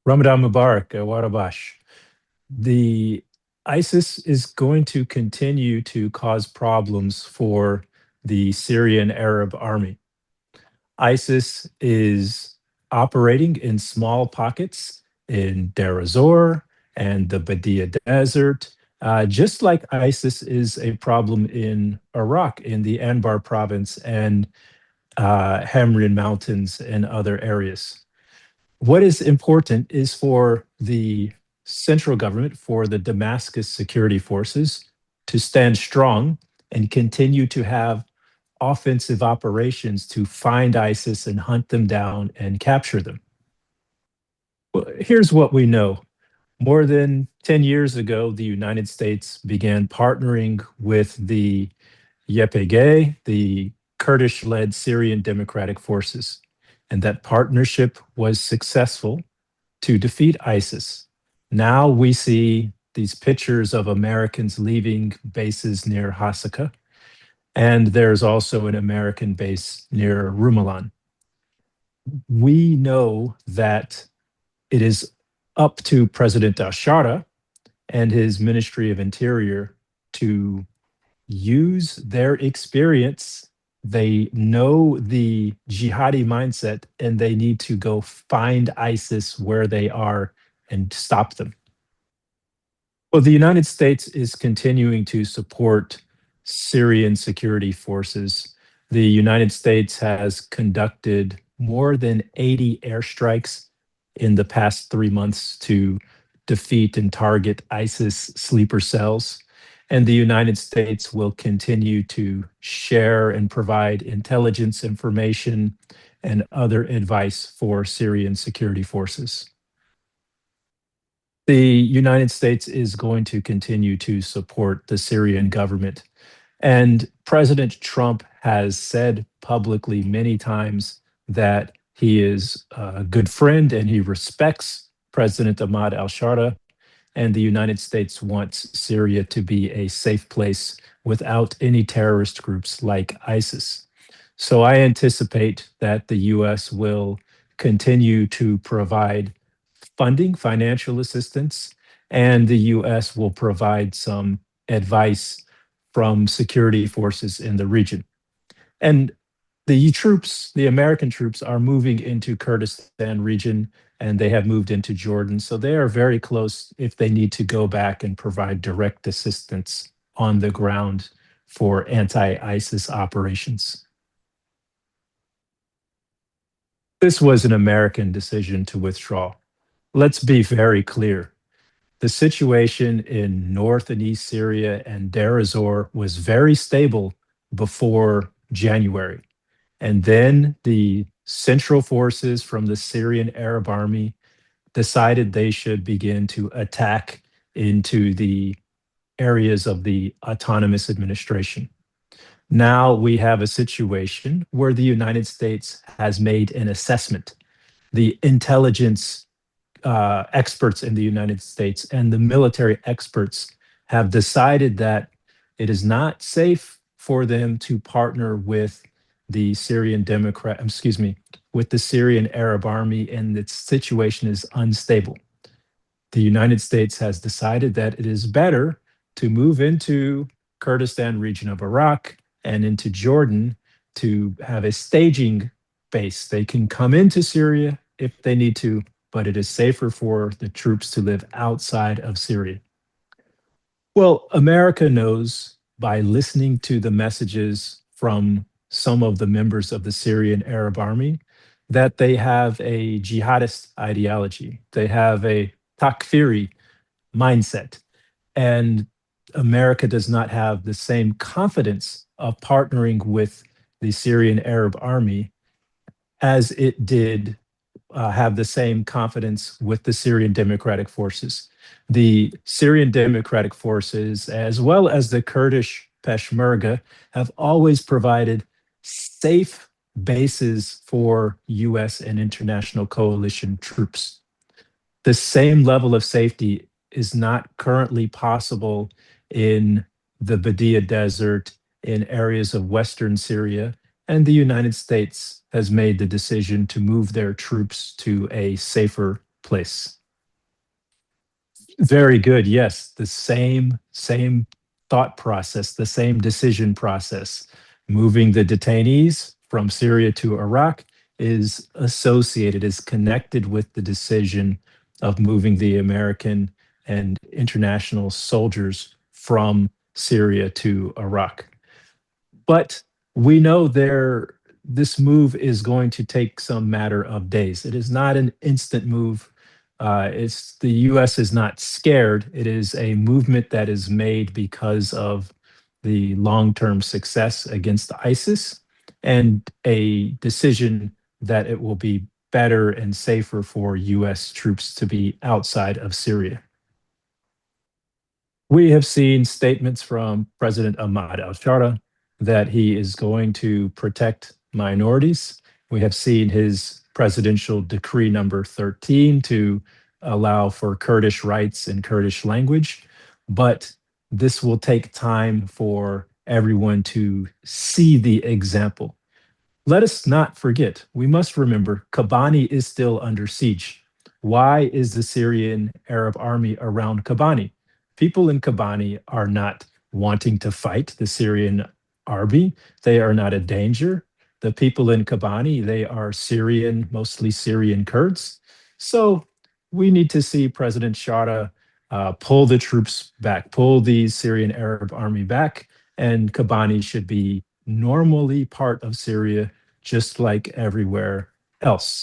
Ramadan Mubarak, Warabash. The ISIS is going to continue to cause problems for the Syrian Arab army. ISIS is operating in small pockets in Deir ez-Zor and the Badia Desert, just like ISIS is a problem in Iraq, in the Anbar province and Hamrian Mountains and other areas. What is important is for the central government, for the Damascus security forces to stand strong and continue to have offensive operations to find ISIS and hunt them down and capture them. Well, here's what we know. More than 10 years ago, the United States began partnering with the YPG, the Kurdish led Syrian Democratic Forces, and that partnership was successful to defeat ISIS. Now we see these pictures of Americans leaving bases near Hasaka, and there's also an American base near Rumelan. We know that it is up to President al and his Ministry of Interior to use their experience. They know the jihadi mindset and they need to go find ISIS where they are and stop them. Well, the United States is continuing to support Syrian security forces. The United States has conducted more than 80 airstrikes in the past 3 months to defeat and target ISIS sleeper cells. And the United States will continue to share and provide intelligence information and other advice for Syrian security forces. The United States is going to continue to support the Syrian government. And President Trump has said publicly many times that he is a good friend and he respects President Ahmad al Shara. And the United States wants Syria to be a safe place without any terrorist groups like ISIS. So I anticipate that the US will continue to provide funding, financial assistance, and the US will provide some advice from security forces in the region. And the troops, the American troops, are moving into Kurdistan region and they have moved into Jordan. So they are very close if they need to go back and provide direct assistance on the ground for anti-ISIS operations. This was an American decision to withdraw. Let's be very clear. The situation in North and East Syria and Deir ez-Zor was very stable before January. And then the central forces from the Syrian Arab army decided they should begin to attack into the areas of the autonomous administration. Now we have a situation where the United States has made an assessment. The intelligence experts in the United States and the military experts have decided that it is not safe for them to partner with the with the Syrian Arab army, and its situation is unstable. The United States has decided that it is better to move into Kurdistan region of Iraq and into Jordan to have a staging base. They can come into Syria if they need to, but it is safer for the troops to live outside of Syria. Well, America knows by listening to the messages from some of the members of the Syrian Arab army that they have a jihadist ideology. They have a takfiri mindset. And America does not have the same confidence of partnering with the Syrian Arab army as it did have the same confidence with the Syrian Democratic Forces. The Syrian Democratic Forces, as well as the Kurdish Peshmerga, have always provided safe bases for US and international coalition troops. The same level of safety is not currently possible in the Badia Desert, in areas of Western Syria, and the United States has made the decision to move their troops to a safer place. Very good. Yes, the same thought process, the same decision process. Moving the detainees from Syria to Iraq is associated, is connected with the decision of moving the American and international soldiers from Syria to Iraq. But we know this move is going to take some matter of days. It is not an instant move. It's the U.S. is not scared. It is a movement that is made because of the long-term success against ISIS and a decision that it will be better and safer for U.S. troops to be outside of Syria. We have seen statements from President Ahmad al-Shara that he is going to protect minorities. We have seen his presidential decree number 13 to allow for Kurdish rights and Kurdish language. But this will take time for everyone to see the example. Let us not forget, we must remember Kobani is still under siege. Why is the Syrian Arab army around Kobani? People in Kobani are not wanting to fight the Syrian army. They are not a danger. The people in Kobani, they are Syrian, mostly Syrian Kurds. So we need to see President Shara pull the troops back, pull the Syrian Arab army back, and Kobani should be normally part of Syria just like everywhere else.